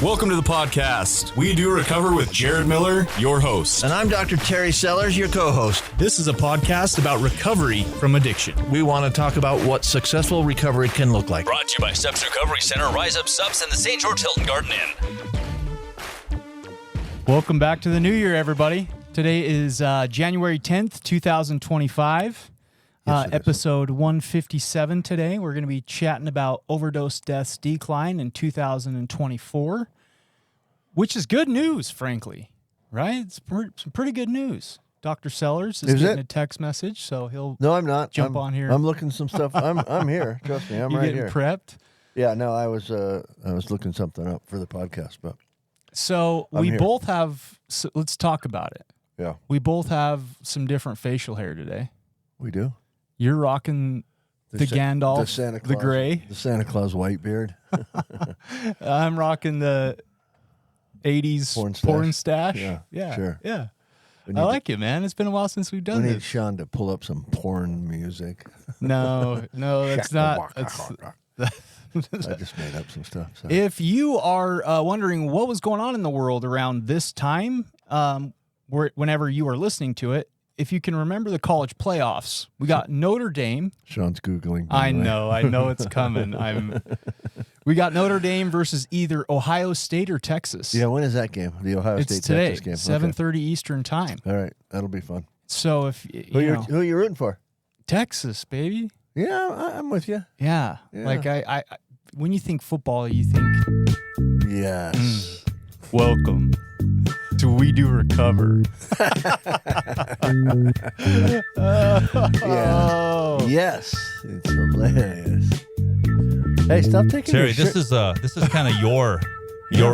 Welcome to the podcast. We do recover with Jared Miller, your host. And I'm Dr. Terry Sellers, your co-host. This is a podcast about recovery from addiction. We want to talk about what successful recovery can look like. Brought to you by Steps Recovery Center, Rise Up Subs, and the St. George Hilton Garden Inn. Welcome back to the new year, everybody. Today is January 10th, 2025. Episode 157 today. We're going to be chatting about overdose deaths decline in 2024, which is good news, frankly, right? It's some pretty good news. Dr. Sellers is getting a text message, so he'll I'm not. jump on here. I'm looking some stuff. I'm here. Trust me, I'm right here. You getting prepped? Yeah, no, I was looking something up for the podcast, but so we both have. So let's talk about it. Yeah, we both have some different facial hair today. we do. You're rocking the Gandalf, the Santa Claus, the gray. the Santa Claus white beard. I'm rocking the 80s porn stash. Yeah, sure. Yeah. I like it, man. It's been a while since we've done We need this. Sean to pull up some porn music. No, that's not. I just made up some stuff. So. If you are wondering what was going on in the world around this time, whenever you are listening to it, if you can remember the college playoffs, we got Notre Dame. Sean's Googling. I know it's coming. We got Notre Dame versus either Ohio State or Texas. Yeah, when is that game? The Ohio It's State today, Texas game. 7:30 Eastern time. All right, that'll be fun. So if Who are you rooting for? Texas, baby. Yeah, I'm with you. Yeah. Yeah. Like I when you think football, you think Yes. welcome to We Do Recover. Yeah. Yes. It's hilarious. Hey, stop taking Terry, your this shirt. is kind of your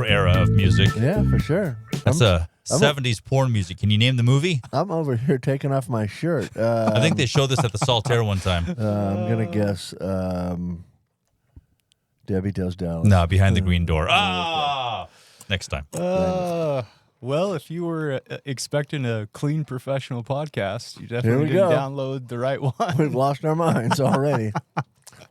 era of music. Yeah, for sure. That's I'm 70s porn music. Can you name the movie? I'm over here taking off my shirt. I think they showed this at the Saltaire one time. I'm gonna guess Debbie Does Dallas. No, Behind the Green Door. Next time. Well, if you were expecting a clean professional podcast, you Here definitely we didn't go. download the right one. We've lost our minds already.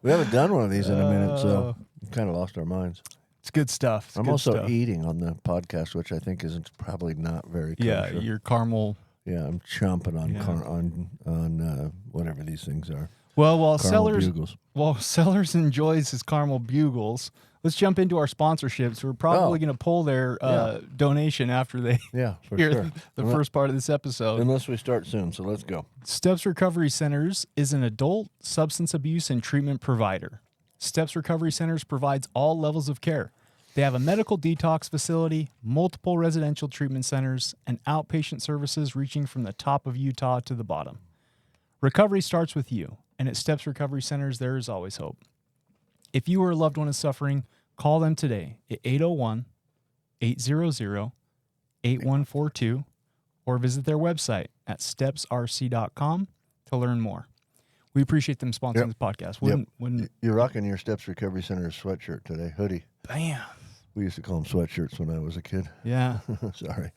We haven't done one of these in a minute, so we've kind of lost our minds. It's good stuff. It's I'm good also stuff. eating on the podcast, which I think is probably not very kosher. Yeah, your caramel. Yeah, I'm chomping on Yeah. on whatever these things are. Well, Caramel bugles. while Sellers enjoys his caramel bugles, let's jump into our sponsorships. We're probably going to pull their donation after they Yeah, for hear sure. the first part of this episode. Unless we start soon, so let's go. Steps Recovery Centers is an adult substance abuse and treatment provider. Steps Recovery Centers provides all levels of care. They have a medical detox facility, multiple residential treatment centers, and outpatient services reaching from the top of Utah to the bottom. Recovery starts with you, and at Steps Recovery Centers, there is always hope. If you or a loved one is suffering, call them today at 801-800-8142 or visit their website at stepsrc.com to learn more. We appreciate them sponsoring this podcast. Wouldn't You're rocking your Steps Recovery Center sweatshirt today, hoodie. Bam. We used to call them sweatshirts when I was a kid. Yeah. Sorry.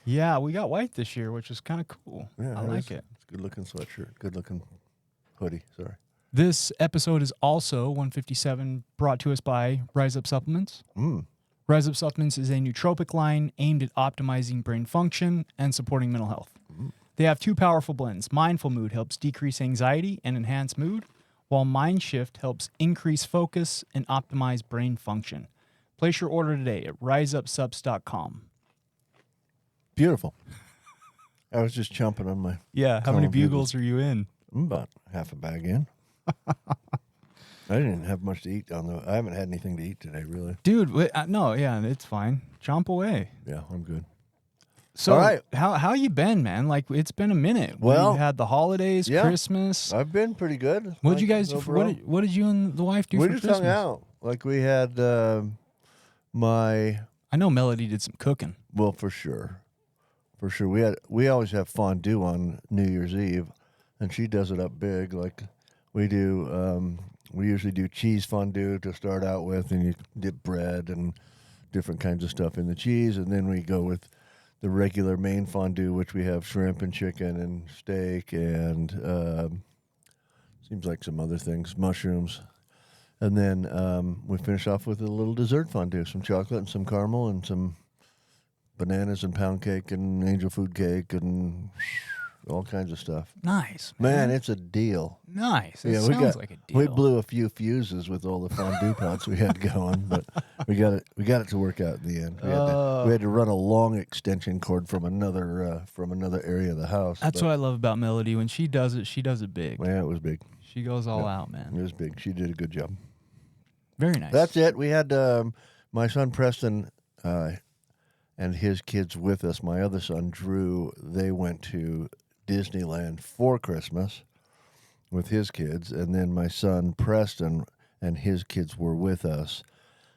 Yeah, we got white this year, which is kind of cool. Yeah, I like it. It's a good-looking sweatshirt. Good-looking hoodie. Sorry. This episode is also 157 brought to us by Rise Up Supplements. Rise Up Supplements is a nootropic line aimed at optimizing brain function and supporting mental health. They have two powerful blends. Mindful Mood helps decrease anxiety and enhance mood, while Mind Shift helps increase focus and optimize brain function. Place your order today at riseupsubs.com. Beautiful. I was just chomping on my... Yeah, how many bugles are you in? I'm about half a bag in. I didn't have much to eat I haven't had anything to eat today, really. Dude, no, yeah, it's fine. Chomp away. Yeah, I'm good. So, All right. how you been, man? Like, it's been a minute. Well, we had the holidays, yeah. Christmas. I've been pretty good. What did you guys do? overall. What did you and the wife do We for just Christmas? hung out. Like we had I know Melody did some cooking. well, for sure. We always have fondue on New Year's Eve, and she does it up big. Like we do. We usually do cheese fondue to start out with, and you dip bread and different kinds of stuff in the cheese, and then we go with the regular main fondue, which we have shrimp and chicken and steak and seems like some other things, mushrooms. And then we finish off with a little dessert fondue, some chocolate and some caramel and some bananas and pound cake and angel food cake and all kinds of stuff. Nice, Man, it's a deal. Nice. It we sounds like a deal. We blew a few fuses with all the fondue pots we had going, but we got it to work out in the end. We had to run a long extension cord from another area of the house. That's what I love about Melody. When she does it big. Yeah, it was big. She goes all out, man. It was big. She did a good job. Very nice. That's it. We had my son Preston and his kids with us. My other son Drew, they went to Disneyland for Christmas with his kids, and then my son Preston and his kids were with us.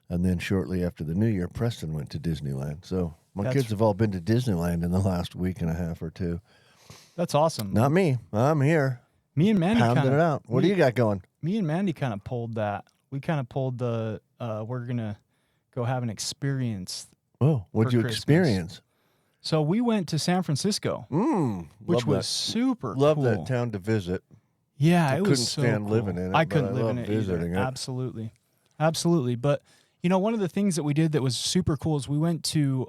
And then shortly after the New Year, Preston went to Disneyland. So my kids have all been to Disneyland in the last week and a half or two. That's awesome. Not me. I'm here. Me and Mandy pounding it out. What do you got going? Me and Mandy kind of pulled that. We kind of pulled the we're gonna go have an experience. Oh, what'd you Christmas. experience? So we went to San Francisco, which was super Love cool. that town to visit. Yeah, I it couldn't was so stand cool. living in it. I but couldn't live love in it visiting either. it. Absolutely. But you know, one of the things that we did that was super cool is we went to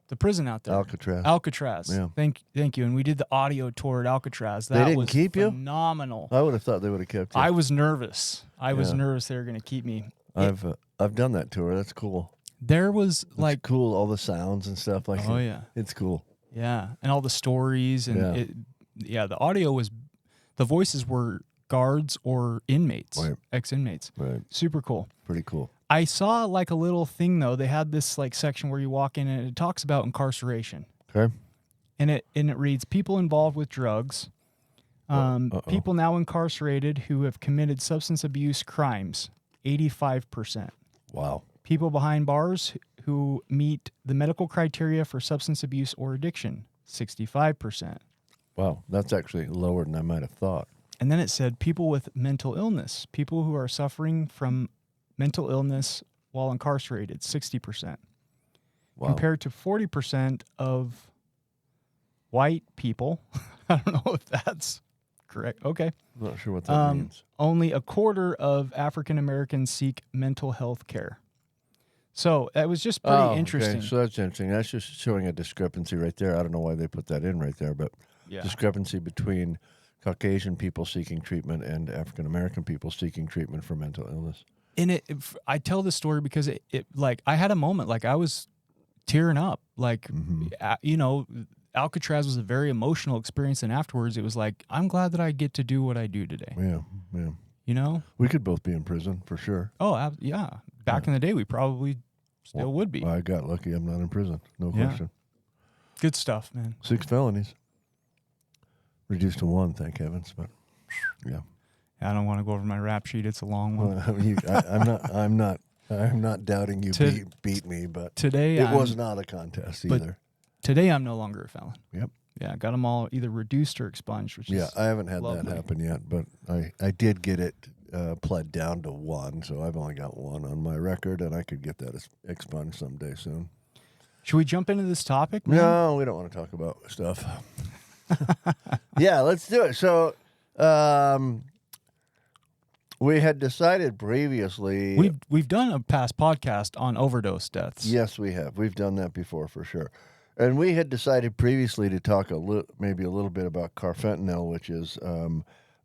the prison out there, Alcatraz. Yeah. Thank you. And we did the audio tour at Alcatraz. That They didn't was keep you? phenomenal. I would have thought they would have kept you. I was nervous. I was nervous they were going to keep me. I've done that tour. That's cool. There was It's cool, all the sounds and stuff like that. Oh yeah. It's cool. Yeah, and all the stories and the audio was, the voices were guards or inmates, Right. ex-inmates. Right. Super cool. Pretty cool. I saw like a little thing though. They had this like section where you walk in and it talks about incarceration. Okay. And it reads people involved with drugs, people now incarcerated who have committed substance abuse crimes, 85%. Wow. People behind bars who meet the medical criteria for substance abuse or addiction, 65%. Wow. That's actually lower than I might have thought. And then it said people with mental illness, people who are suffering from mental illness while incarcerated, 60%. Wow. Compared to 40% of white people. I don't know if that's correct. Okay. I'm not sure what that means. Only a quarter of African Americans seek mental health care. So that was just pretty interesting. Okay. So that's interesting. That's just showing a discrepancy right there. I don't know why they put that in right there, but discrepancy between Caucasian people seeking treatment and African American people seeking treatment for mental illness. And I tell this story because it like I had a moment, like I was tearing up, like you know, Alcatraz was a very emotional experience, and afterwards it was like I'm glad that I get to do what I do today. Yeah, yeah. You know, we could both be in prison for sure. Oh, yeah. Back in the day, we probably still would be. I got lucky. I'm not in prison. No question. Good stuff, man. 6 felonies. Reduced to 1, thank heavens. But yeah. I don't want to go over my rap sheet. It's a long one. I'm not doubting you beat me, but today it was not a contest either. Today I'm no longer a felon. Yep. Yeah, I got them all either reduced or expunged, which is I haven't had lovely. that happen yet, but I did get it pled down to 1, so I've only got 1 on my record, and I could get that expunged someday soon. Should we jump into this topic, man? No, we don't want to talk about stuff. Yeah, let's do it. So, we had decided previously. We've done a past podcast on overdose deaths. Yes, we have. We've done that before for sure. And we had decided previously to talk maybe a little bit about carfentanil, which is a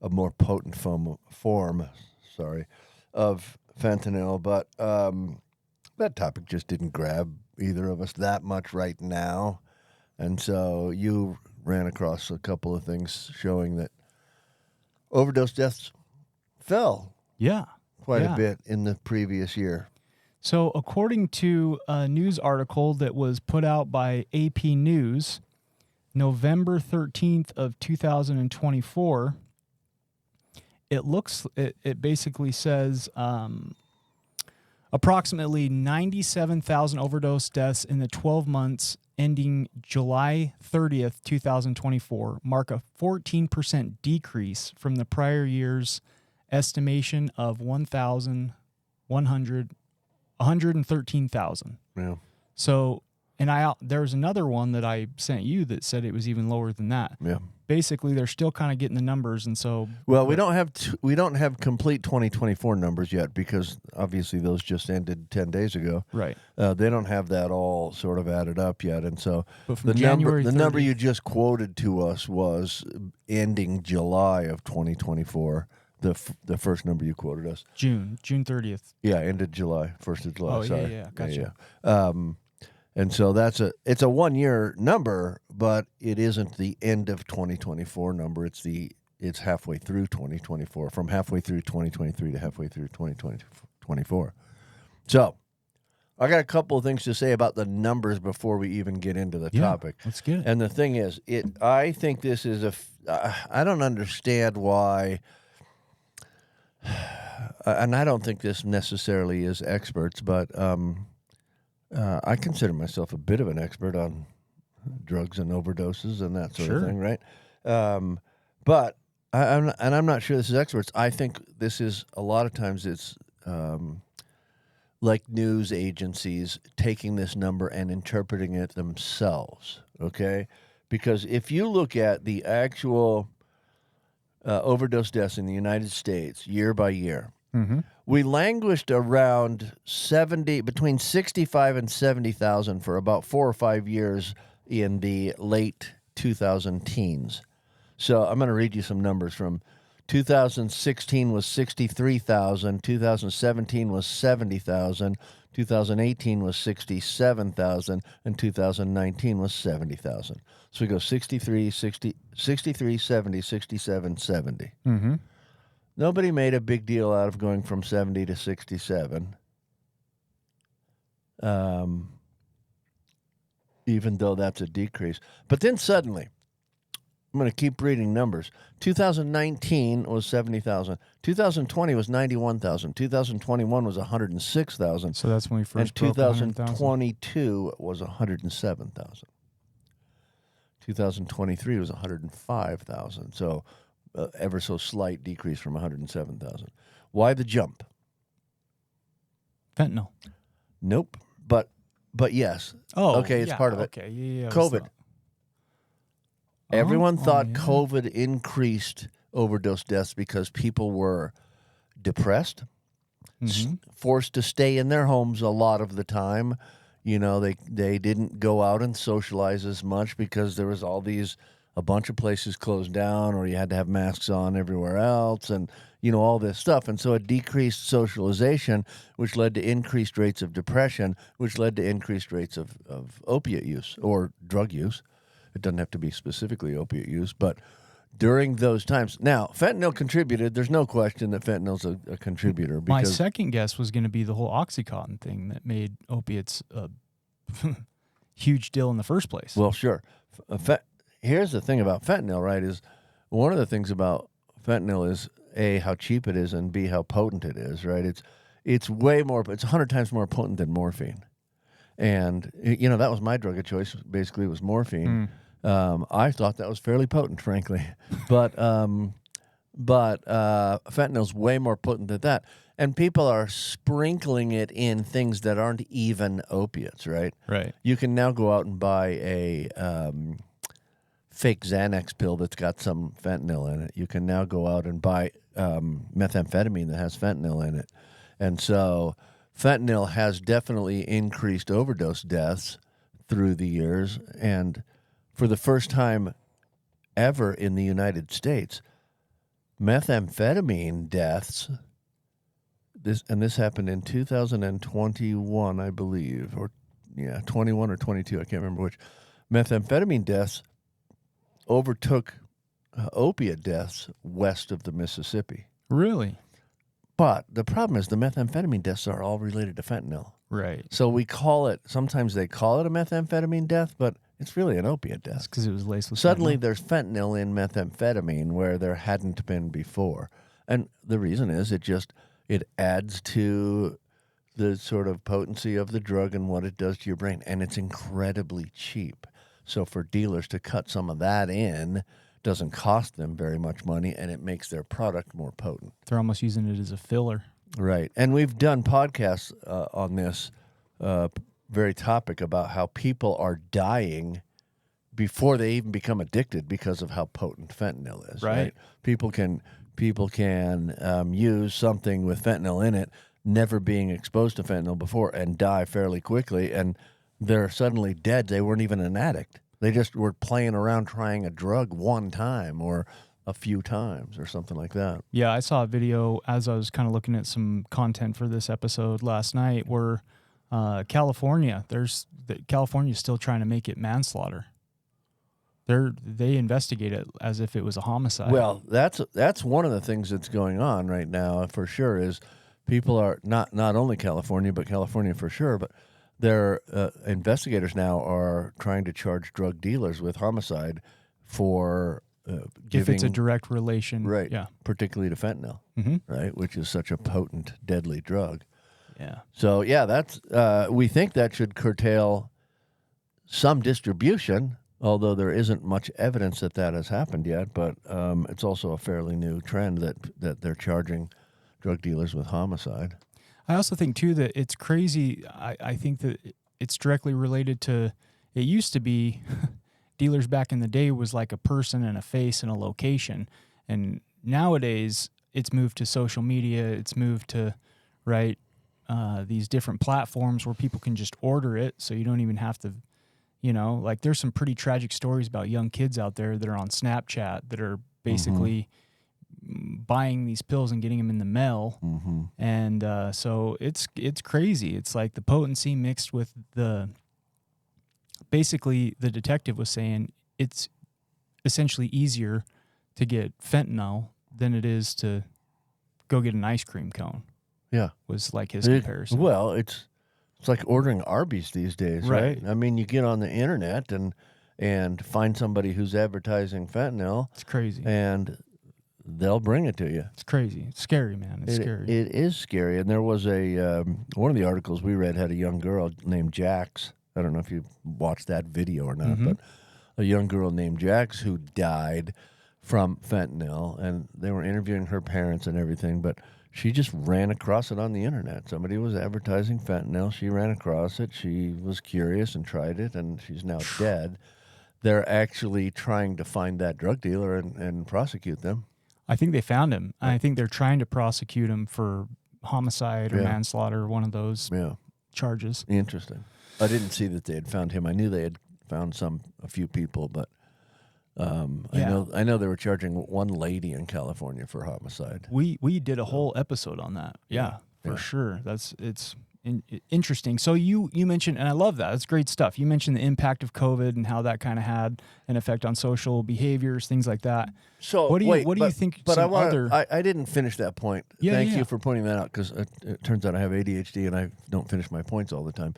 more potent form of fentanyl. But that topic just didn't grab either of us that much right now. And so you ran across a couple of things showing that overdose deaths fell quite a bit in the previous year. So according to a news article that was put out by AP News, November 13th of 2024, it basically says approximately 97,000 overdose deaths in the 12 months ending July 30th, 2024, mark a 14% decrease from the prior year's estimation of 113,000. Yeah. So, And there was another one that I sent you that said it was even lower than that. Yeah. Basically, they're still kind of getting the numbers, and so Well, we don't have complete 2024 numbers yet because obviously those just ended 10 days ago. right. They don't have that all sort of added up yet, and so But from the January number 30th you just quoted to us was ending July of 2024. The first number you quoted us, June 30th. yeah, ended July 1st of July. Oh, yeah, sorry, yeah, gotcha. And so it's a 1 year number, but it isn't the end of 2024 number. It's halfway through 2024, from halfway through 2023 to halfway through 2024. So I got a couple of things to say about the numbers before we even get into the topic. Let's get it. And the thing is, I think this is I don't understand why, and I don't think this necessarily is experts, but I consider myself a bit of an expert on drugs and overdoses and that sort of thing, right? But I'm not sure this is experts. I think this is a lot of times it's like news agencies taking this number and interpreting it themselves, okay? Because if you look at the actual overdose deaths in the United States year by year, we languished around between 65 and 70,000 for about 4 or 5 years in the late 2000 teens. So I'm going to read you some numbers from 2016 was 63,000, 2017 was 70,000, 2018 was 67,000, and 2019 was 70,000. So we go 63, 70, 67, 70. Mm-hmm. Nobody made a big deal out of going from 70 to 67, even though that's a decrease. But then suddenly, I'm going to keep reading numbers. 2019 was 70,000. 2020 was 91,000. 2021 was 106,000. So that's when we first And broke 100,000. 2022 was 107,000. 2023 was 105,000. So ever so slight decrease from 107,000. Why the jump? Fentanyl. Nope. But yes. Oh, okay, it's yeah, part of it. Okay, yeah. COVID. Everyone thought yeah. COVID increased overdose deaths because people were depressed, forced to stay in their homes a lot of the time. You know, they didn't go out and socialize as much because there was a bunch of places closed down, or you had to have masks on everywhere else, and all this stuff. And so it decreased socialization, which led to increased rates of depression, which led to increased rates of opiate use or drug use. It doesn't have to be specifically opiate use, but during those times. Now, fentanyl contributed. There's no question that fentanyl's a contributor. My Because second guess was going to be the whole OxyContin thing that made opiates a huge deal in the first place. Well, sure. Here's the thing about fentanyl, right, is one of the things about fentanyl is, A, how cheap it is, and B, how potent it is, right? It's 100 times more potent than morphine. And, that was my drug of choice. Basically, it was morphine. I thought that was fairly potent, frankly. But fentanyl's way more potent than that. And people are sprinkling it in things that aren't even opiates, right? Right. You can now go out and buy a fake Xanax pill that's got some fentanyl in it. You can now go out and buy methamphetamine that has fentanyl in it. And so fentanyl has definitely increased overdose deaths through the years. And for the first time ever in the United States, methamphetamine deaths, this happened in 2021, I believe, 21 or 22, I can't remember which. Methamphetamine deaths overtook opiate deaths west of the Mississippi. Really? But the problem is the methamphetamine deaths are all related to fentanyl. Right. So sometimes they call it a methamphetamine death, but it's really an opiate death. Because it was laced with Suddenly fentanyl. there's fentanyl in methamphetamine where there hadn't been before. And the reason is it adds to the sort of potency of the drug and what it does to your brain. And it's incredibly cheap. So for dealers to cut some of that in doesn't cost them very much money, and it makes their product more potent. They're almost using it as a filler. Right. And we've done podcasts on this very topic about how people are dying before they even become addicted because of how potent fentanyl is. Right. People can use something with fentanyl in it, never being exposed to fentanyl before, and die fairly quickly, and they're suddenly dead. They weren't even an addict. They just were playing around trying a drug one time or a few times or something like that. Yeah, I saw a video as I was kind of looking at some content for this episode last night where California's still trying to make it manslaughter. They investigate it as if it was a homicide. Well, that's one of the things that's going on right now for sure is people are not only California, but California for sure, but their investigators now are trying to charge drug dealers with homicide for if it's a direct relation, right? Yeah, particularly to fentanyl, right, which is such a potent, deadly drug. Yeah. So yeah, that's we think that should curtail some distribution, although there isn't much evidence that has happened yet. But it's also a fairly new trend that they're charging drug dealers with homicide. I also think too that it's crazy. I think that it's directly related to. It used to be. Dealers back in the day was like a person and a face and a location. And nowadays it's moved to social media. It's moved to, these different platforms where people can just order it. So you don't even have to, like there's some pretty tragic stories about young kids out there that are on Snapchat that are basically buying these pills and getting them in the mail. And so it's crazy. It's like the potency mixed with basically, the detective was saying it's essentially easier to get fentanyl than it is to go get an ice cream cone. Yeah, was like his comparison. Well, it's like ordering Arby's these days, right? I mean, you get on the internet and find somebody who's advertising fentanyl. It's crazy, and they'll bring it to you. It's crazy. It's scary, man. It's scary. It is scary. And there was one of the articles we read had a young girl named Jax. I don't know if you watched that video or not, but a young girl named Jax who died from fentanyl, and they were interviewing her parents and everything, but she just ran across it on the internet. Somebody was advertising fentanyl. She ran across it. She was curious and tried it, and she's now dead. They're actually trying to find that drug dealer and prosecute them. I think they found him. I think they're trying to prosecute him for homicide or manslaughter, one of those charges. Interesting. I didn't see that they had found him. I knew they had found a few people, but I know they were charging one lady in California for homicide. We did a whole episode on that. Yeah, for sure. It's interesting. So you mentioned, and I love that. It's great stuff. You mentioned the impact of COVID and how that kind of had an effect on social behaviors, things like that. So what do you think? But I didn't finish that point. Thank you for pointing that out, because it turns out I have ADHD and I don't finish my points all the time.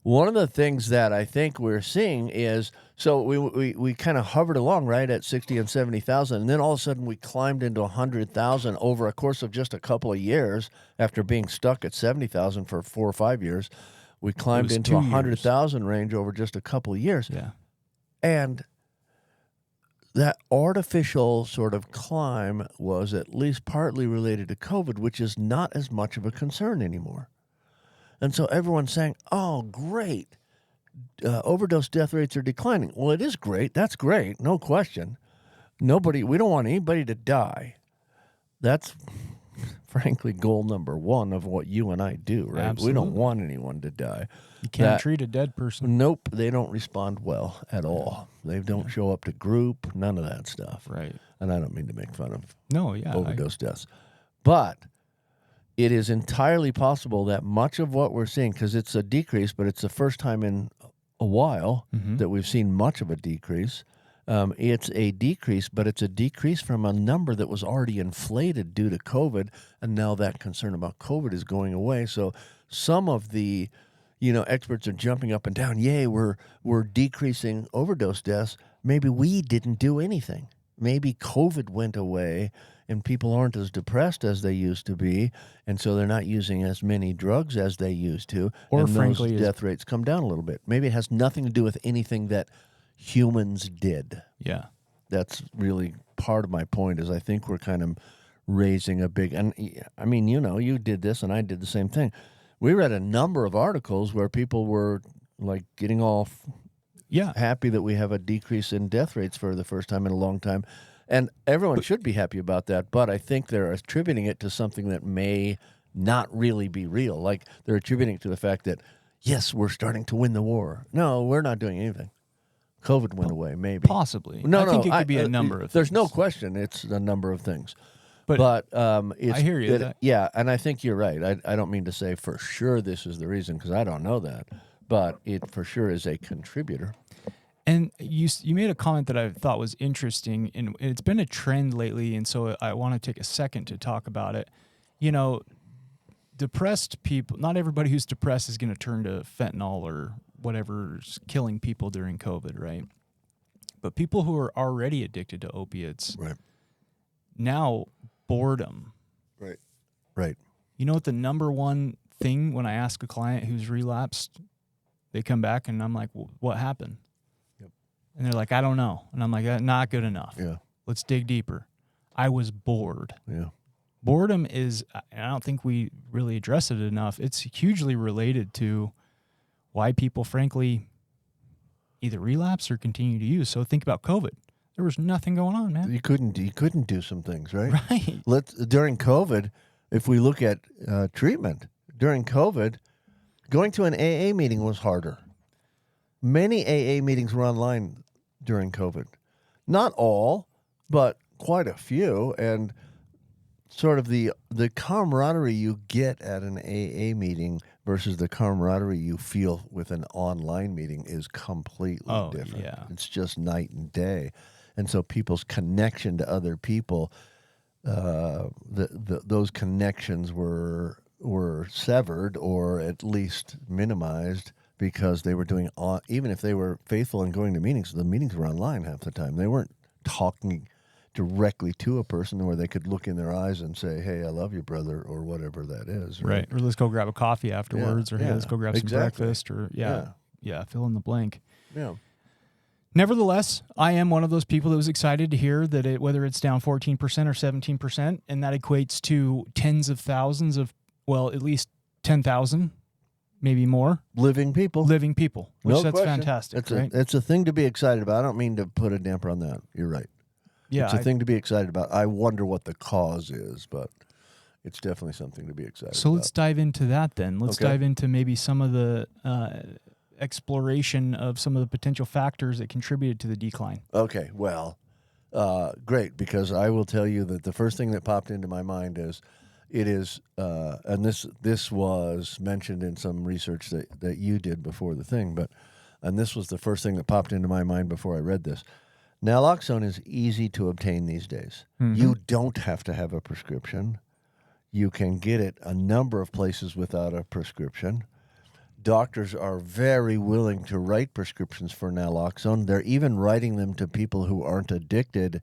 One of the things that I think we're seeing is, so we kind of hovered along, right, at 60 and 70,000, and then all of a sudden we climbed into 100,000 over a course of just a couple of years after being stuck at 70,000 for 4 or 5 years. We climbed into 100,000 range over just a couple of years. Yeah. And that artificial sort of climb was at least partly related to COVID, which is not as much of a concern anymore. And so everyone's saying, oh, great, overdose death rates are declining. Well, it is great. That's great. No question. We don't want anybody to die. That's, frankly, goal number one of what you and I do, right? Absolutely. We don't want anyone to die. You can't treat a dead person. Nope. They don't respond well at all. They don't show up to group, none of that stuff. Right. And I don't mean to make fun of overdose deaths. But it is entirely possible that much of what we're seeing, because it's a decrease, but it's the first time in a while that we've seen much of a decrease. It's a decrease, but it's a decrease from a number that was already inflated due to COVID, and now that concern about COVID is going away. So some of the experts are jumping up and down. Yay, we're decreasing overdose deaths. Maybe we didn't do anything. Maybe COVID went away and people aren't as depressed as they used to be, and so they're not using as many drugs as they used to, or and frankly, those death rates come down a little bit. Maybe it has nothing to do with anything that humans did. Yeah. That's really part of my point, is I think we're kind of raising a big, and I mean, you did this and I did the same thing. We read a number of articles where people were like getting all happy that we have a decrease in death rates for the first time in a long time. And everyone should be happy about that. But I think they're attributing it to something that may not really be real. Like they're attributing it to the fact that, yes, we're starting to win the war. No, we're not doing anything. COVID went away, maybe. Possibly. No, I think it could be a number of things. There's no question it's a number of things. But it's, I hear you. Yeah, and I think you're right. I don't mean to say for sure this is the reason because I don't know that. But it for sure is a contributor. And you made a comment that I thought was interesting, and it's been a trend lately, and so I want to take a second to talk about it. You know, depressed people, not everybody who's depressed is going to turn to fentanyl or whatever's killing people during COVID, right? But people who are already addicted to opiates, right, now boredom. Right. You know what the number one thing when I ask a client who's relapsed, they come back and I'm like, well, what happened? And they're like, I don't know. And I'm like, not good enough. Yeah. Let's dig deeper. I was bored. Yeah. Boredom is, and I don't think we really address it enough. It's hugely related to why people, frankly, either relapse or continue to use. So think about COVID. There was nothing going on, man. You couldn't do some things, right? Right. During COVID, if we look at treatment, during COVID, going to an AA meeting was harder. Many AA meetings were online during COVID. Not all, but quite a few. And sort of the camaraderie you get at an AA meeting versus the camaraderie you feel with an online meeting is completely different. Yeah. It's just night and day. And so people's connection to other people, those connections were severed or at least minimized because they were doing, even if they were faithful in going to meetings, the meetings were online half the time. They weren't talking directly to a person where they could look in their eyes and say, hey, I love you, brother, or whatever that is. Right. Or let's go grab a coffee afterwards, or hey, let's go grab some breakfast, or fill in the blank. Yeah. Nevertheless, I am one of those people that was excited to hear that whether it's down 14% or 17%, and that equates to tens of thousands of, well, at least 10,000, maybe more. Living people, which that's fantastic, right? It's a thing to be excited about. I don't mean to put a damper on that. You're right. Yeah, it's a thing to be excited about. I wonder what the cause is, but it's definitely something to be excited about. So let's dive into that then. Let's dive into maybe some of the exploration of some of the potential factors that contributed to the decline. Okay, well, great, because I will tell you that the first thing that popped into my mind is and this was mentioned in some research that you did before the thing, and this was the first thing that popped into my mind before I read this. Naloxone is easy to obtain these days. Mm-hmm. You don't have to have a prescription. You can get it a number of places without a prescription. Doctors are very willing to write prescriptions for naloxone. They're even writing them to people who aren't addicted.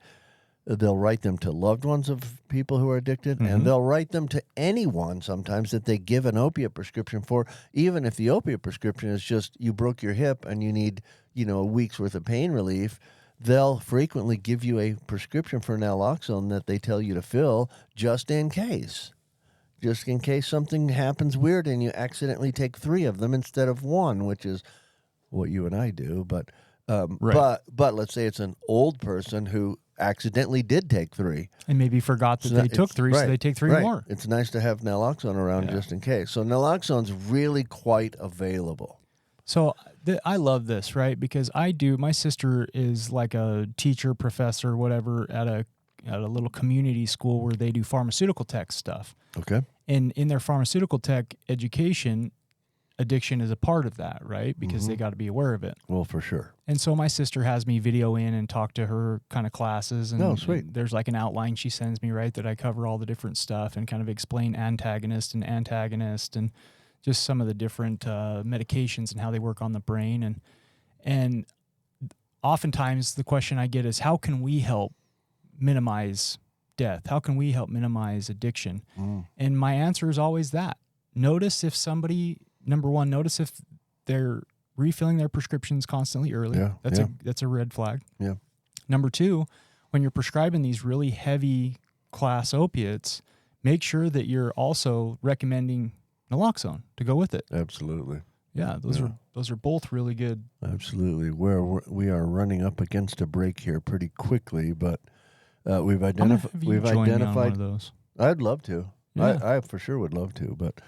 They'll write them to loved ones of people who are addicted, and they'll write them to anyone sometimes that they give an opiate prescription for, even if the opiate prescription is just you broke your hip and you need, a week's worth of pain relief. They'll frequently give you a prescription for naloxone that they tell you to fill just in case something happens weird and you accidentally take 3 of them instead of 1, which is what you and I do. But but let's say it's an old person who accidentally did take 3 and maybe forgot that they took 3, so they take 3 more. It's nice to have naloxone around just in case. So naloxone's really quite available. So I love this, right? Because my sister is like a teacher, professor, whatever, at a little community school where they do pharmaceutical tech stuff. Okay. And in their pharmaceutical tech education, addiction is a part of that, right? Because they got to be aware of it. Well, for sure. And so my sister has me video in and talk to her kind of classes. And sweet. There's like an outline she sends me, right, that I cover all the different stuff and kind of explain antagonist and just some of the different medications and how they work on the brain. And oftentimes the question I get is, how can we help minimize death? How can we help minimize addiction? And my answer is always that. Notice if somebody, number one, notice if they're refilling their prescriptions constantly early. That's a red flag. Yeah. Number 2, when you're prescribing these really heavy class opiates, make sure that you're also recommending naloxone to go with it. Absolutely. Yeah, those are both really good. Absolutely. We are running up against a break here pretty quickly, but we've identified. We've identified one of those. I'd love to. Yeah. I for sure would love to, but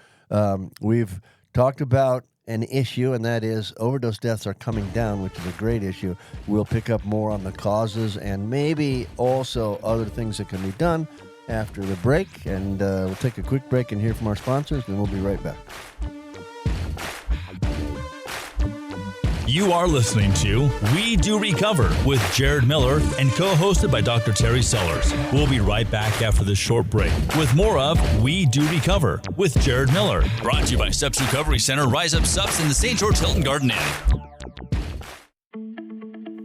we've talked about an issue, and that is overdose deaths are coming down, which is a great issue. We'll pick up more on the causes and maybe also other things that can be done after the break. And we'll take a quick break and hear from our sponsors, and we'll be right back. You are listening to We Do Recover with Jared Miller and co-hosted by Dr. Terry Sellers. We'll be right back after this short break with more of We Do Recover with Jared Miller. Brought to you by Steps Recovery Center, Rise Up Subs in the St. George Hilton Garden Inn.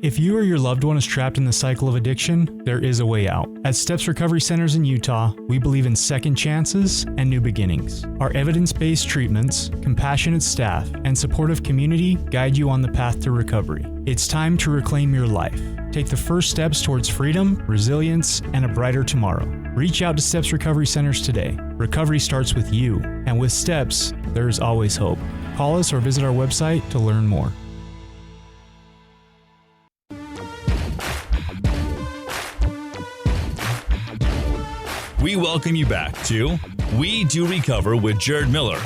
If you or your loved one is trapped in the cycle of addiction, there is a way out. At Steps Recovery Centers in Utah, we believe in second chances and new beginnings. Our evidence-based treatments, compassionate staff, and supportive community guide you on the path to recovery. It's time to reclaim your life. Take the first steps towards freedom, resilience, and a brighter tomorrow. Reach out to Steps Recovery Centers today. Recovery starts with you, and with Steps, there is always hope. Call us or visit our website to learn more. We welcome you back to We Do Recover with Jared Miller,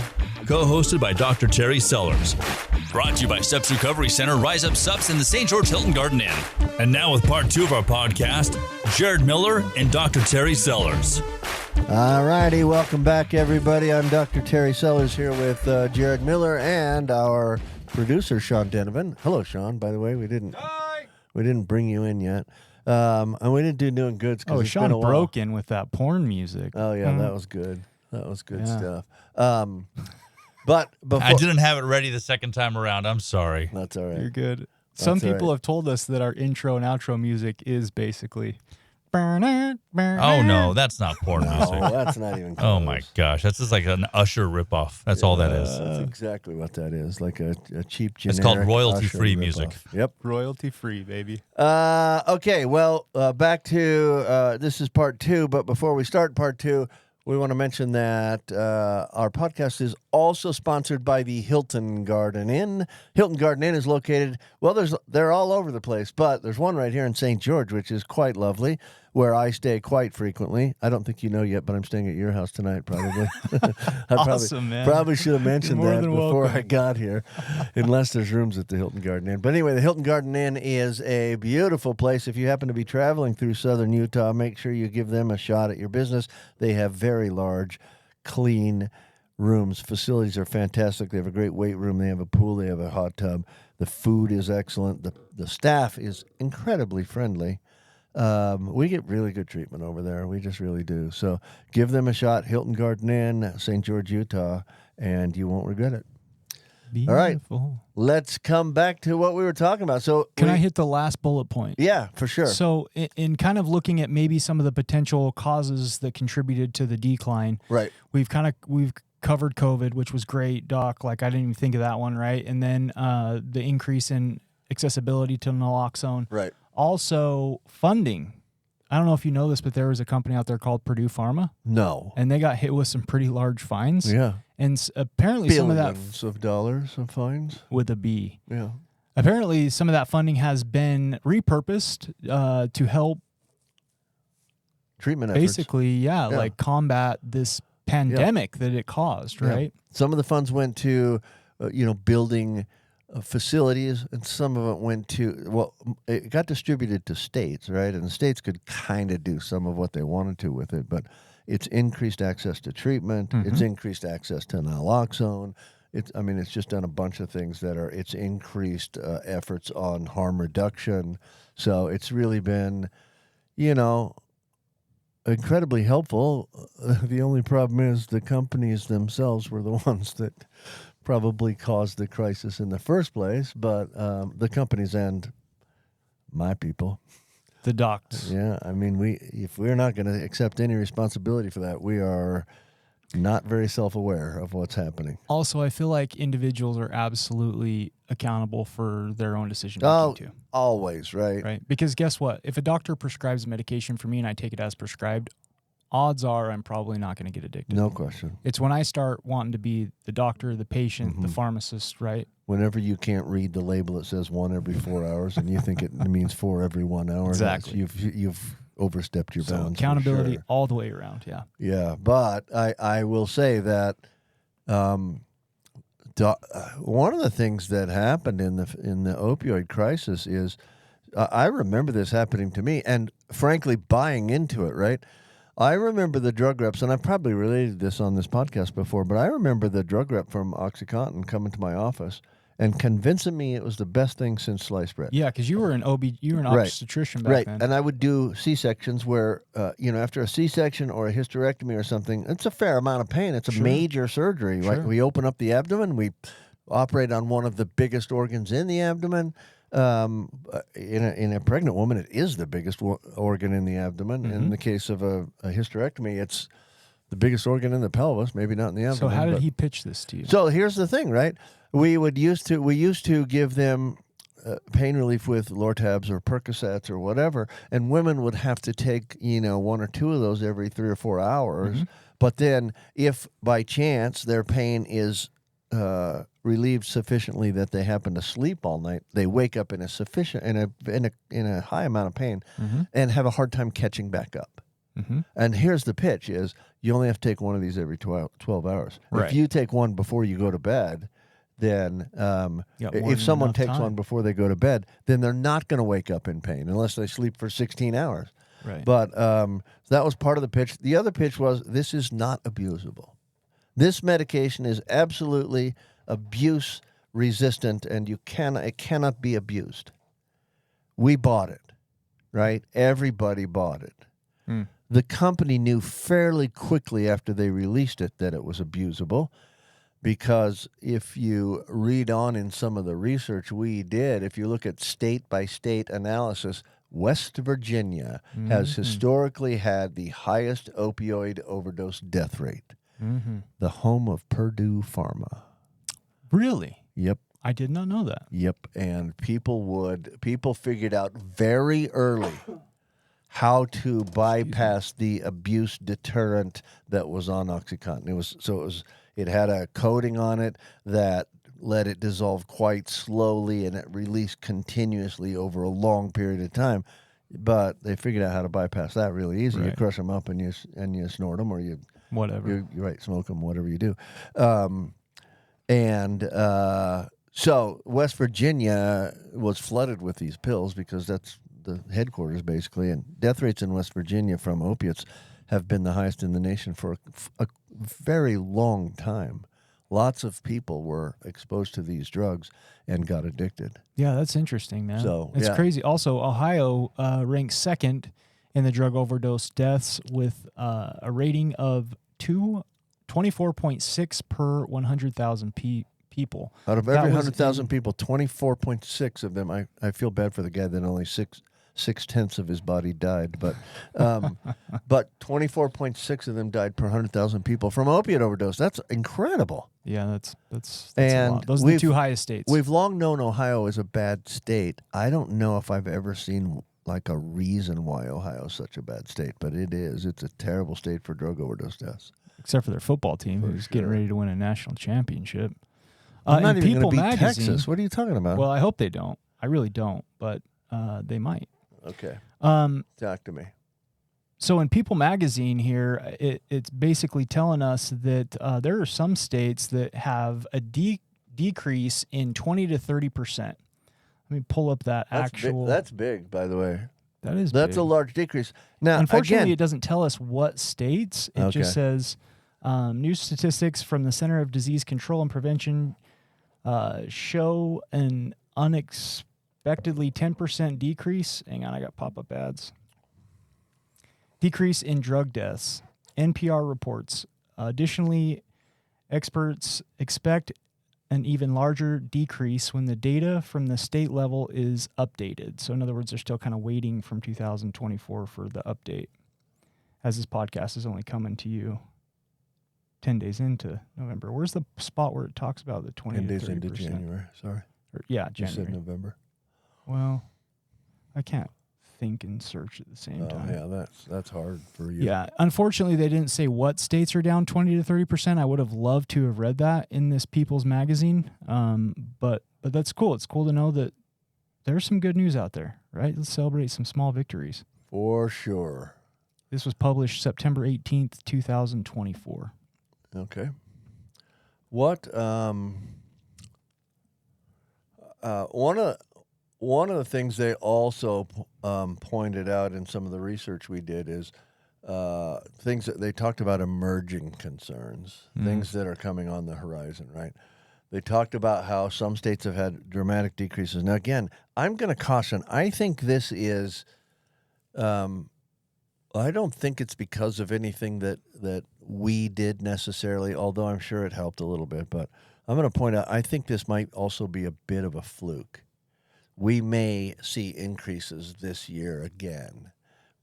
co-hosted by Dr. Terry Sellers. Brought to you by Steps Recovery Center, Rise Up Subs in the St. George Hilton Garden Inn. And now with part 2 of our podcast, Jared Miller and Dr. Terry Sellers. All righty, welcome back, everybody. I'm Dr. Terry Sellers here with Jared Miller and our producer, Sean Denovan. Hello, Sean. By the way, we didn't bring you in yet. And we didn't do Doing Goods because it's Sean been a while. broke in with that porn music. Oh, yeah, that was good. That was good stuff. But before... I didn't have it ready the second time around. I'm sorry. That's all right. You're good. Some people have told us that our intro and outro music is basically... Oh, no, that's not porn music. No, that's not even close. Oh, my gosh. That's just like an Usher ripoff. That's all that is. That's exactly what that is, like a cheap generic. It's called royalty-free Usher music. ripoff. Yep. Royalty-free, baby. Okay, well, back to this is part 2, but before we start part 2, we want to mention that our podcast is also sponsored by the Hilton Garden Inn. Hilton Garden Inn is located, well, they're all over the place, but there's one right here in St. George, which is quite lovely, where I stay quite frequently. I don't think you know yet, but I'm staying at your house tonight, probably. Awesome, man. Probably should have mentioned You're more that than before welcome. I got here, unless there's rooms at the Hilton Garden Inn. But anyway, the Hilton Garden Inn is a beautiful place. If you happen to be traveling through southern Utah, make sure you give them a shot at your business. They have very large, clean rooms. Facilities are fantastic. They have a great weight room. They have a pool. They have a hot tub. The food is excellent. The staff is incredibly friendly. We get really good treatment over there. We just really do. So give them a shot. Hilton Garden Inn, St. George, Utah, and you won't regret it. Beautiful. All right. Let's come back to what we were talking about. So Can I hit the last bullet point? Yeah, for sure. So in kind of looking at maybe some of the potential causes that contributed to the decline, Right. we've covered COVID, which was great, Doc. Like, I didn't even think of that one, right? And then the increase in accessibility to naloxone. Right. Also, funding. I don't know if you know this, but there was a company out there called Purdue Pharma, No. and they got hit with some pretty large fines. Yeah. And apparently some of that Billions of dollars of fines. with a B. Yeah. Apparently some of that funding has been repurposed to help Treatment efforts. basically, like combat this pandemic that it caused, Yeah. right? Some of the funds went to, building facilities, and some of it went to, it got distributed to states, right? And the states could kind of do some of what they wanted to with it, but it's increased access to treatment. Mm-hmm. It's increased access to naloxone. It's just done a bunch of things it's increased efforts on harm reduction. So it's really been, incredibly helpful. The only problem is the companies themselves were the ones that probably caused the crisis in the first place, but the companies and my people. The docs. Yeah, if we're not going to accept any responsibility for that, we are not very self-aware of what's happening. Also, I feel like individuals are absolutely accountable for their own decision Oh, making too. always, right? Right? Because guess what? If a doctor prescribes medication for me and I take it as prescribed, odds are I'm probably not going to get addicted. No question. It's when I start wanting to be the doctor, the patient, the pharmacist, right? Whenever you can't read the label, it says 1 every 4 hours, and you think it means 4 every 1 hour. Exactly. You've overstepped your So bounds. accountability for sure. all the way around, yeah. Yeah, but I will say that one of the things that happened in the opioid crisis is I remember this happening to me, and frankly, buying into it. Right, I remember the drug reps, and I've probably related this on this podcast before, but I remember the drug rep from OxyContin coming to my office and convincing me it was the best thing since sliced bread. Yeah, because you were an Right. obstetrician back Right, then. and I would do C-sections where, after a C-section or a hysterectomy or something, it's a fair amount of pain. It's a major surgery. Right? Sure. We open up the abdomen. We operate on one of the biggest organs in the abdomen. In a pregnant woman, it is the biggest organ in the abdomen. In the case of a hysterectomy, it's the biggest organ in the pelvis, maybe not in the abdomen. So how did he pitch this to you? So here's the thing, right? We used to give them pain relief with Lortabs or Percocets or whatever, and women would have to take 1 or 2 of those every 3 or 4 hours. But then, if by chance their pain is relieved sufficiently that they happen to sleep all night, they wake up in a high amount of pain and have a hard time catching back up. And here's the pitch: is you only have to take one of these every 12 hours. Right. If you take one before you go to bed, then if someone takes one before they go to bed, then they're not going to wake up in pain unless they sleep for 16 hours. Right. But that was part of the pitch. The other pitch was this is not abusable. This medication is absolutely abuse resistant, and it cannot be abused. We bought it, right? Everybody bought it. The company knew fairly quickly after they released it that it was abusable, because if you read on in some of the research we did, if you look at state-by-state analysis, West Virginia has historically had the highest opioid overdose death rate. The home of Purdue Pharma. Really? Yep. I did not know that. Yep. And people figured out very early how to bypass the abuse deterrent that was on OxyContin. It had a coating on it that let it dissolve quite slowly, and it released continuously over a long period of time. But they figured out how to bypass that really easy. Right. You crush them up and you snort them, or you Whatever. you're right, smoke them, whatever you do. So West Virginia was flooded with these pills because that's the headquarters, basically. And death rates in West Virginia from opiates have been the highest in the nation for a very long time. Lots of people were exposed to these drugs and got addicted. Yeah, that's interesting, man. So, it's yeah. crazy. Also, Ohio ranks second in the drug overdose deaths with a rating of 24.6 per 100,000 people. Out of That every was 100,000 people, 24.6 of them, I feel bad for the guy that only 6/10 of his body died, but 24.6 of them died per 100,000 people from opiate overdose. That's incredible. Yeah, that's And a lot. Those are the two highest states. We've long known Ohio is a bad state. I don't know if I've ever seen like a reason why Ohio is such a bad state, but it is. It's a terrible state for drug overdose deaths. Except for their football team, who's getting ready to win a national championship. I'm not in even going People to beat magazine, Texas. What are you talking about? Well, I hope they don't. I really don't, but they might. Okay. Talk to me. So in People magazine here, it's basically telling us that there are some states that have a decrease in 20 to 30%. Let me pull up that actual. That's big, by the way. That's big. A large decrease. Now, unfortunately, again, it doesn't tell us what states. It just says new statistics from the Center of Disease Control and Prevention show an unexpectedly 10% decrease. Hang on, I got pop-up ads. Decrease in drug deaths. NPR reports. Additionally, experts expect an even larger decrease when the data from the state level is updated. So in other words, they're still kind of waiting from 2024 for the update, as this podcast is only coming to you 10 days into November. Where's the spot where it talks about the 20 10 to 30%? days into January. Sorry. Yeah, You said January. November. Well, I can't think and search at the same time. Yeah, that's hard for you. Yeah, unfortunately, they didn't say what states are down 20 to 30%. I would have loved to have read that in this People's Magazine, but that's cool. It's cool to know that there's some good news out there, right? Let's celebrate some small victories. For sure. This was published September 18th, 2024. Okay. What one of the things they also pointed out in some of the research we did is things that they talked about emerging concerns, things that are coming on the horizon, right? They talked about how some states have had dramatic decreases. Now, again, I'm going to caution. I think this is I don't think it's because of anything that we did necessarily, although I'm sure it helped a little bit. But I'm going to point out, I think this might also be a bit of a fluke. We may see increases this year again,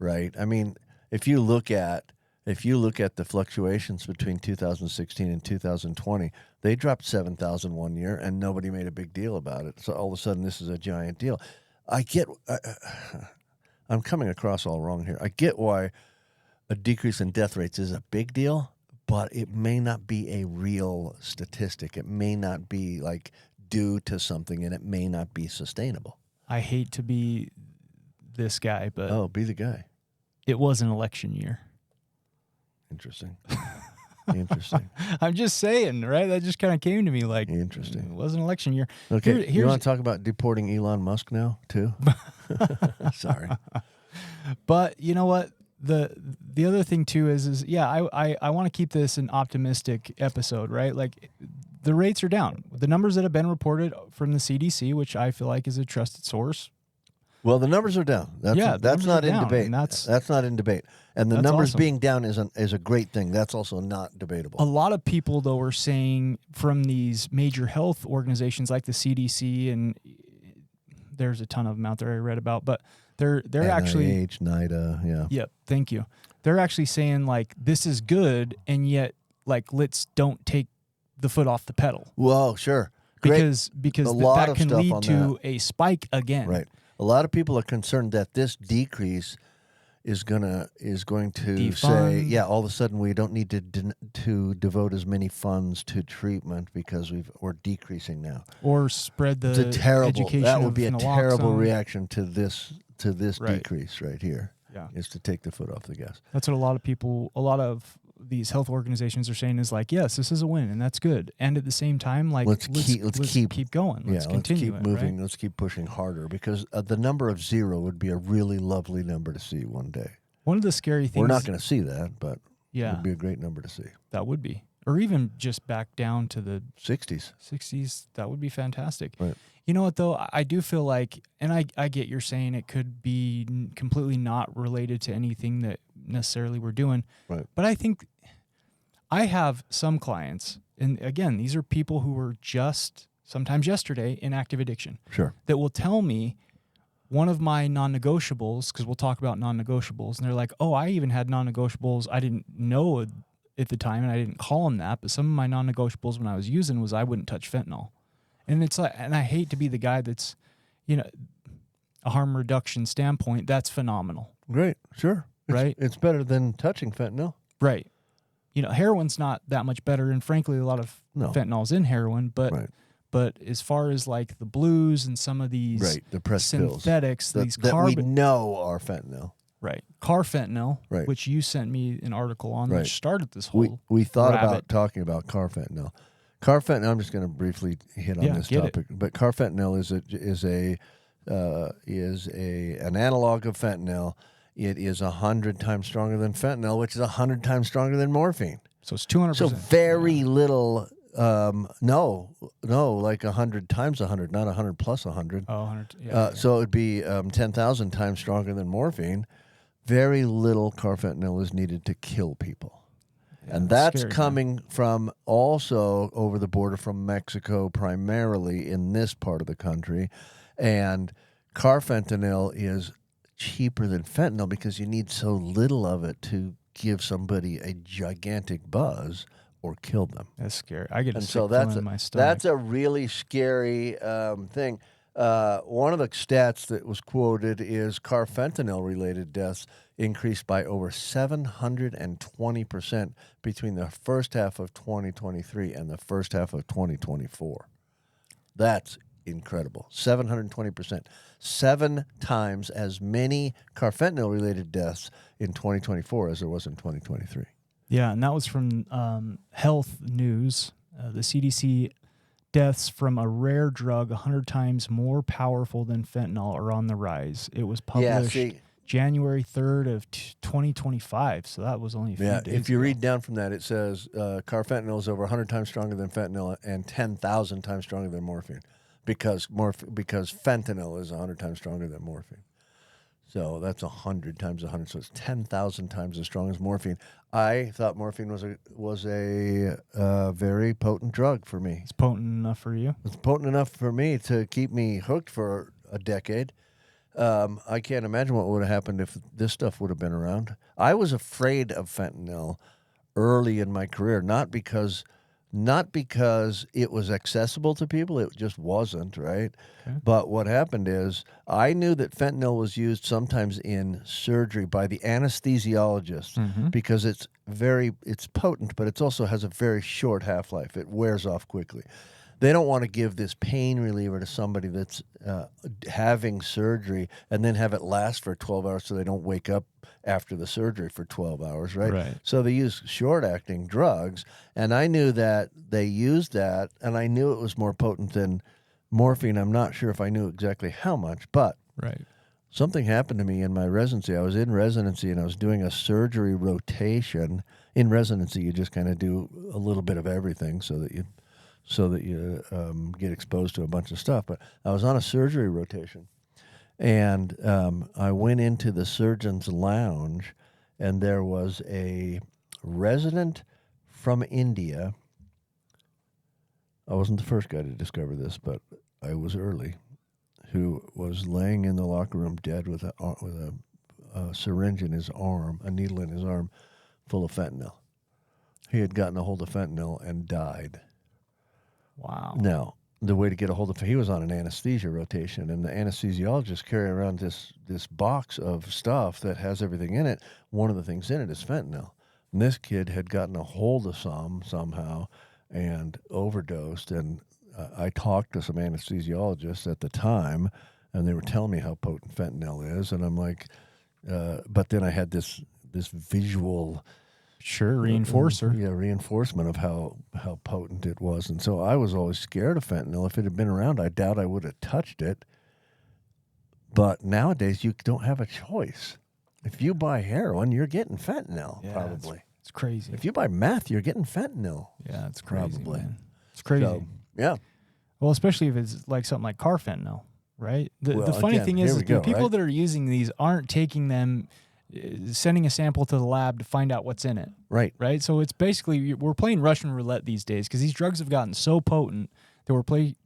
right? I mean, if you look at the fluctuations between 2016 and 2020, they dropped 7,000 one year, and nobody made a big deal about it. So all of a sudden, this is a giant deal. I'm coming across all wrong here. I get why a decrease in death rates is a big deal, but it may not be a real statistic. It may not be like due to something, and it may not be sustainable. I hate to be this guy, but be the guy. It was an election year. Interesting. Interesting. I'm just saying, right? That just kind of came to me like, interesting. It was an election year. Okay, you want to talk about deporting Elon Musk now, too? Sorry. But you know what? The other thing, too, is I want to keep this an optimistic episode, right? Like, the rates are down. The numbers that have been reported from the CDC, which I feel like is a trusted source. Well, the numbers are down. That's not in debate. That's not in debate. And the numbers awesome. being down is a great thing. That's also not debatable. A lot of people, though, are saying from these major health organizations like the CDC, and there's a ton of them out there I read about, but they're NIH, actually NIDA, yeah. Yep, thank you. They're actually saying like this is good, and yet like let's don't take the foot off the pedal. Well, sure. Great. Because that can lead to a spike again. Right. A lot of people are concerned that this decrease is going to say, yeah, all of a sudden we don't need to devote as many funds to treatment because we're decreasing now. Or spread the education. That would be a terrible naloxone. reaction to this Right. decrease right here. Yeah. Is to take the foot off the gas. That's what a lot of these health organizations are saying is like, yes, this is a win, and that's good. And at the same time, like, let's keep going. Let's continue. Let's keep moving. Right? Let's keep pushing harder because the number of 0 would be a really lovely number to see one day. One of the scary things. We're not going to see that, but yeah, it would be a great number to see. That would be. Or even just back down to the 60s. That would be fantastic. Right. You know what, though? I do feel like, and I get you're saying it could be completely not related to anything that necessarily we're doing. Right. But I think I have some clients, and again, these are people who were just sometimes yesterday in active addiction. Sure. That will tell me one of my non-negotiables, because we'll talk about non-negotiables, and they're like, oh, I even had non-negotiables I didn't know at the time, and I didn't call them that, but some of my non-negotiables when I was using was I wouldn't touch fentanyl. And it's like, and I hate to be the guy that's, a harm reduction standpoint, that's phenomenal. Great, sure. Right? It's better than touching fentanyl. Right. Heroin's not that much better, and frankly, a lot of fentanyl's in heroin, but as far as like the blues and some of these the pressed synthetics, pills that we know are fentanyl. Right. Carfentanil, right. which you sent me an article on that started this whole We thought rabbit. about talking about carfentanil. Carfentanil, I'm just going to briefly hit on this topic, but carfentanil is an analog of fentanyl. It is 100 times stronger than fentanyl, which is 100 times stronger than morphine. So it's 200%. So very little. Like 100 times 100, not 100 plus 100. Oh, 100. Yeah. So it would be 10,000 times stronger than morphine. Very little carfentanil is needed to kill people. Yeah, and that's scary, coming from also over the border from Mexico, primarily in this part of the country. And carfentanil is cheaper than fentanyl because you need so little of it to give somebody a gigantic buzz or kill them. That's scary. I get a sick so feeling in my stomach. That's a really scary thing. One of the stats that was quoted is carfentanil-related deaths increased by over 720% between the first half of 2023 and the first half of 2024. That's incredible. 720%. 7 times as many carfentanil-related deaths in 2024 as there was in 2023. Yeah, and that was from Health News. The CDC deaths from a rare drug 100 times more powerful than fentanyl are on the rise. It was published January 3rd of 2025, so that was only a few days if you ago. read down from that, it says carfentanil is over 100 times stronger than fentanyl and 10,000 times stronger than morphine because fentanyl is 100 times stronger than morphine. So that's 100 times 100, so it's 10,000 times as strong as morphine. I thought morphine was a very potent drug for me. It's potent enough for you? It's potent enough for me to keep me hooked for a decade. I can't imagine what would have happened if this stuff would have been around. I was afraid of fentanyl early in my career, not because it was accessible to people, it just wasn't, right? Okay. But what happened is I knew that fentanyl was used sometimes in surgery by the anesthesiologist because it's potent, but it also has a very short half-life. It wears off quickly. They don't want to give this pain reliever to somebody that's having surgery and then have it last for 12 hours so they don't wake up after the surgery for 12 hours, right? So they use short-acting drugs, and I knew that they used that, and I knew it was more potent than morphine. I'm not sure if I knew exactly how much, but something happened to me in my residency. I was in residency, and I was doing a surgery rotation. In residency, you just kind of do a little bit of everything so that you get exposed to a bunch of stuff. But I was on a surgery rotation, and I went into the surgeon's lounge, and there was a resident from India. I wasn't the first guy to discover this, but I was early, who was laying in the locker room dead with a syringe in his arm, a needle in his arm, full of fentanyl. He had gotten a hold of fentanyl and died. Wow. Now, the way to get a hold of him, he was on an anesthesia rotation, and the anesthesiologist carry around this box of stuff that has everything in it. One of the things in it is fentanyl. And this kid had gotten a hold of some somehow and overdosed, and I talked to some anesthesiologists at the time, and they were telling me how potent fentanyl is, and I'm like, but then I had this visual... reinforcement of how potent it was. And so I was always scared of fentanyl. If it had been around, I doubt I would have touched it. But nowadays, you don't have a choice. If you buy heroin, you're getting fentanyl, probably. It's crazy. If you buy meth, you're getting fentanyl. Yeah, it's crazy, probably. man. It's crazy. So, yeah. Well, especially if it's like something like carfentanil, right? The funny thing is the people that are using these aren't taking them... sending a sample to the lab to find out what's in it. Right. So it's basically, we're playing Russian roulette these days because these drugs have gotten so potent that we're playing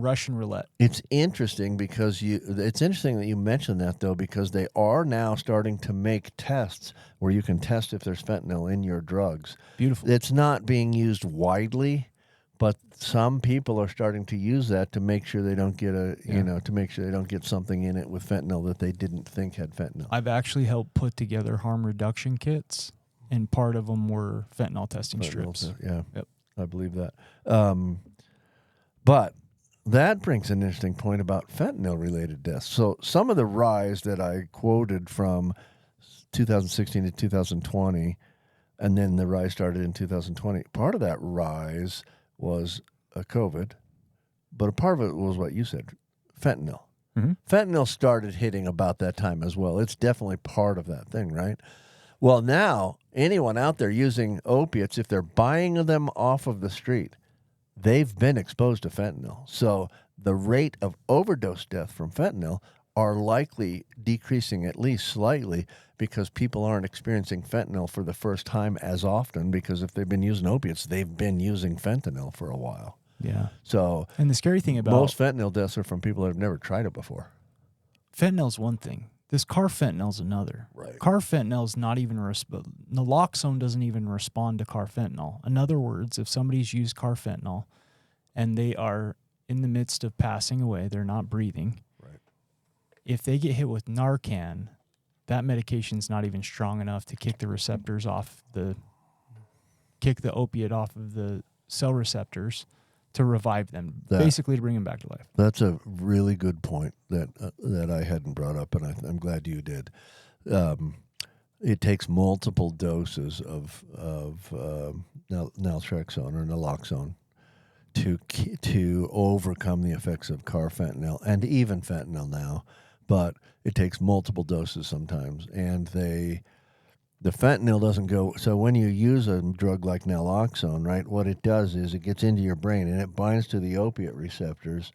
Russian roulette. It's interesting because it's interesting that you mentioned that, though, because they are now starting to make tests where you can test if there's fentanyl in your drugs. Beautiful. It's not being used widely, but some people are starting to use that to make sure they don't get to make sure they don't get something in it with fentanyl that they didn't think had fentanyl. I've actually helped put together harm reduction kits, and part of them were fentanyl testing strips. Yeah, yep. I believe that. But that brings an interesting point about fentanyl-related deaths. So some of the rise that I quoted from 2016 to 2020, and then the rise started in 2020, part of that rise was COVID, but a part of it was what you said, fentanyl. Fentanyl started hitting about that time as well. It's definitely part of that thing, right? Well, now, anyone out there using opiates, if they're buying them off of the street, they've been exposed to fentanyl. So the rate of overdose death from fentanyl are likely decreasing at least slightly because people aren't experiencing fentanyl for the first time as often, because if they've been using opiates, they've been using fentanyl for a while. Yeah. So, and the scary thing about most fentanyl deaths are from people that have never tried it before. Fentanyl's one thing. This carfentanyl's another. Right. Carfentanyl's not even naloxone doesn't even respond to carfentanil. In other words, if somebody's used carfentanil and they are in the midst of passing away. They're not breathing. Right. If they get hit with Narcan, that medication's not even strong enough to kick the receptors off kick the opiate off of the cell receptors to revive them, basically to bring them back to life. That's a really good point that I hadn't brought up, and I'm glad you did. It takes multiple doses of naltrexone or naloxone to overcome the effects of carfentanil and even fentanyl now, but it takes multiple doses sometimes, and the fentanyl doesn't go. So when you use a drug like naloxone, right, what it does is it gets into your brain and it binds to the opiate receptors,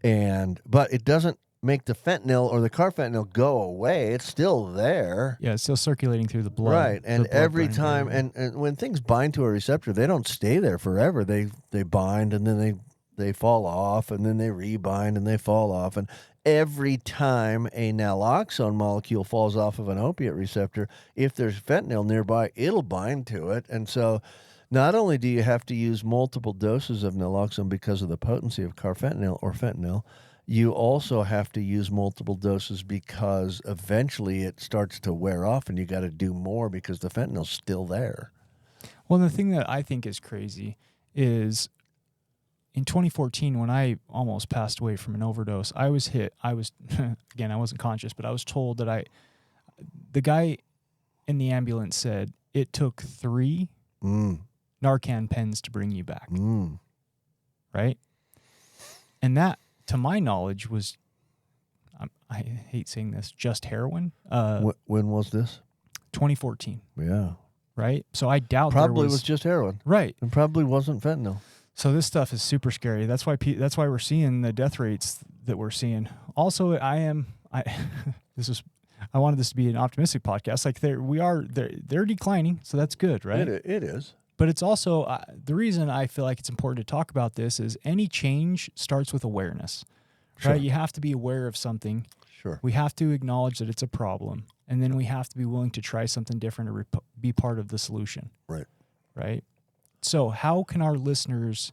but it doesn't make the fentanyl or the carfentanil go away. It's still there. Yeah, it's still circulating through the blood. Right, and every time, and when things bind to a receptor, they don't stay there forever. They bind, and then they fall off, and then they rebind, and they fall off. And every time a naloxone molecule falls off of an opiate receptor, if there's fentanyl nearby, it'll bind to it. And so not only do you have to use multiple doses of naloxone because of the potency of carfentanil or fentanyl, you also have to use multiple doses because eventually it starts to wear off and you got to do more because the fentanyl's still there. Well, the thing that I think is crazy is in 2014, when I almost passed away from an overdose, I was hit. Again, I wasn't conscious, but I was told that the guy in the ambulance said it took 3 Narcan pens to bring you back. Right? And that, to my knowledge, was, I hate saying this, just heroin. When was this? 2014. Yeah. Right? So I doubt probably was just heroin. Right. And probably wasn't fentanyl. So this stuff is super scary. That's why we're seeing the death rates that we're seeing. Also, I wanted this to be an optimistic podcast. Like they're declining, so that's good, right? It is. But it's also the reason I feel like it's important to talk about this is any change starts with awareness, right? You have to be aware of something. Sure. We have to acknowledge that it's a problem, and then we have to be willing to try something different or be part of the solution. Right. Right. So how can our listeners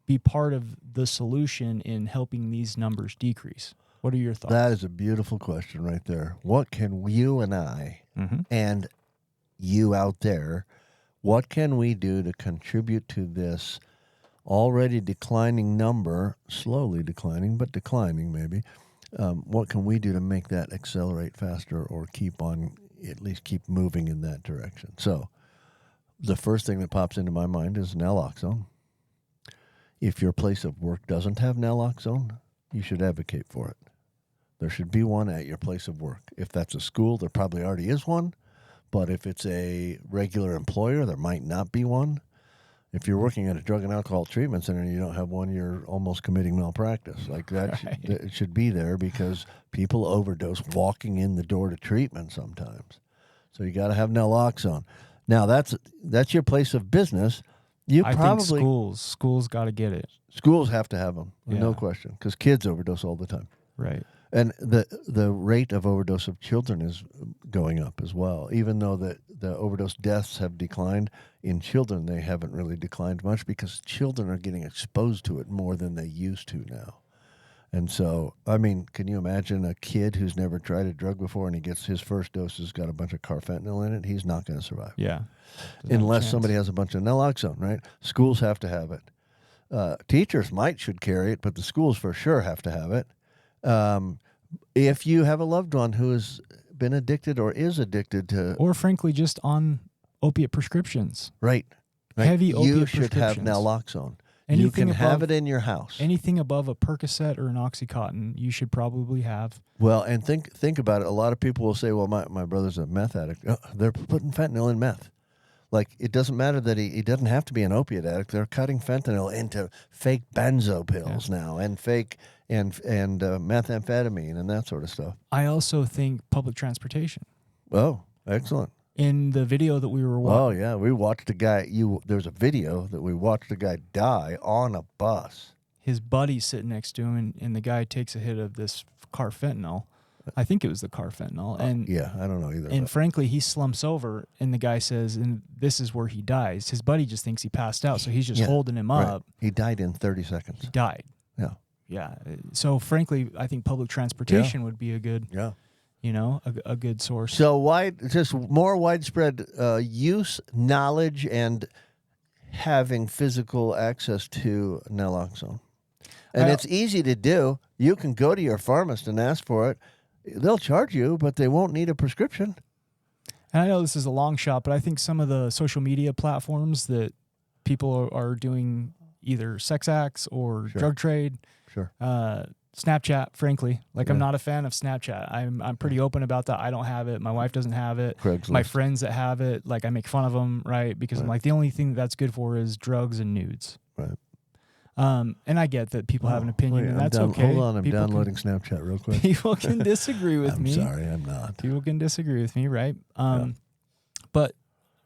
be part of the solution in helping these numbers decrease? What are your thoughts? That is a beautiful question right there. What can you and I and you out there, what can we do to contribute to this already declining number, slowly declining, but declining maybe? What can we do to make that accelerate faster or at least keep moving in that direction? So the first thing that pops into my mind is naloxone. If your place of work doesn't have naloxone, you should advocate for it. There should be one at your place of work. If that's a school, there probably already is one. But if it's a regular employer, there might not be one. If you're working at a drug and alcohol treatment center and you don't have one, you're almost committing malpractice. Like that, right. It should be there because people overdose walking in the door to treatment sometimes. So you got to have naloxone. Now that's your place of business. I think schools got to get it. Schools have to have them, no question, because kids overdose all the time. Right. And the rate of overdose of children is going up as well. Even though the overdose deaths have declined, in children they haven't really declined much because children are getting exposed to it more than they used to now. And so, I mean, can you imagine a kid who's never tried a drug before and he gets his first dose has got a bunch of carfentanil in it? He's not going to survive. Yeah. Unless somebody has a bunch of naloxone, right? Schools have to have it. Teachers should carry it, but the schools for sure have to have it. If you have a loved one who has been addicted or is addicted to... Or frankly, just on opiate prescriptions. Right. Heavy opiate you should have naloxone. You can have it in your house. Anything above a Percocet or an Oxycontin, you should probably have. Well, and think about it. A lot of people will say, well, my brother's a meth addict. They're putting fentanyl in meth. Like, it doesn't matter that he doesn't have to be an opiate addict. They're cutting fentanyl into fake benzo pills now and fake and methamphetamine and that sort of stuff. I also think public transportation. Oh, excellent. In the video that we were watching. Oh, yeah. We watched a guy. There's a video that we watched a guy die on a bus. His buddy's sitting next to him, and the guy takes a hit of this carfentanil. I think it was the carfentanil. And yeah, I don't know either. And frankly, he slumps over, and the guy says, and this is where he dies. His buddy just thinks he passed out, so he's just holding him up. He died in 30 seconds. He died. Yeah. Yeah. So frankly, I think public transportation would be a good, a good source. So just more widespread use, knowledge, and having physical access to naloxone. And it's easy to do. You can go to your pharmacist and ask for it. They'll charge you, but they won't need a prescription. And I know this is a long shot, but I think some of the social media platforms that people are doing either sex acts or drug trade, Snapchat, frankly. I'm not a fan of Snapchat. I'm pretty open about that. I don't have it. My wife doesn't have it. My friends that have it, I make fun of them, right? Because I'm like, the only thing that's good for is drugs and nudes. Right. And I get that people have an opinion, and that's okay. Hold on, I'm downloading Snapchat real quick. People can disagree with me. I'm sorry, I'm not. People can disagree with me, right? But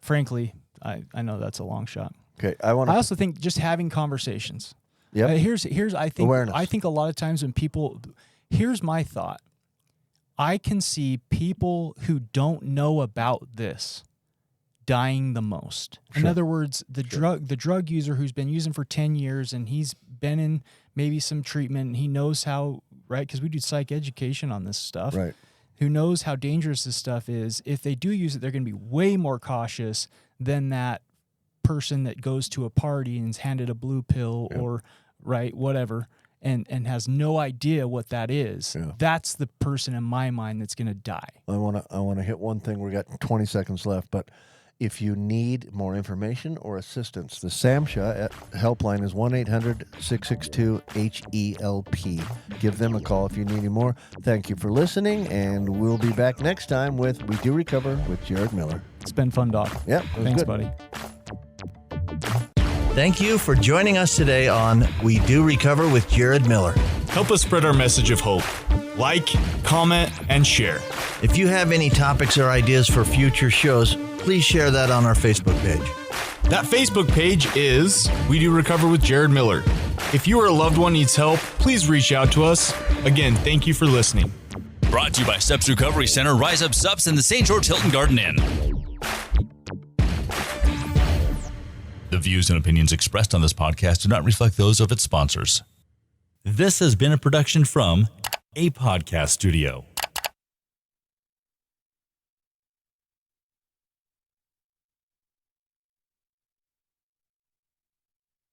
frankly, I know that's a long shot. Okay, I also think just having conversations. Yeah. Here's I think awareness. I think a lot of times when people, here's my thought. I can see people who don't know about this dying the most. In other words, the drug user who's been using for 10 years and he's been in maybe some treatment and he knows how, right? Because we do psych education on this stuff. Right. Who knows how dangerous this stuff is. If they do use it, they're going to be way more cautious than that person that goes to a party and is handed a blue pill or whatever and has no idea what that is. Yeah. That's the person in my mind that's going to die. I want to hit one thing. We got 20 seconds left, but if you need more information or assistance, the SAMHSA helpline is 1-800-662-HELP. Give them a call if you need any more. Thank you for listening, and we'll be back next time with We Do Recover with Jared Miller. It's been fun, Doc. Yeah, thanks, buddy. Thank you for joining us today on We Do Recover with Jared Miller. Help us spread our message of hope. Like, comment, and share. If you have any topics or ideas for future shows, please share that on our Facebook page. That Facebook page is We Do Recover with Jared Miller. If you or a loved one needs help, please reach out to us. Again, thank you for listening. Brought to you by Subs Recovery Center, Rise Up Subs, and the St. George Hilton Garden Inn. The views and opinions expressed on this podcast do not reflect those of its sponsors. This has been a production from A Podcast Studio.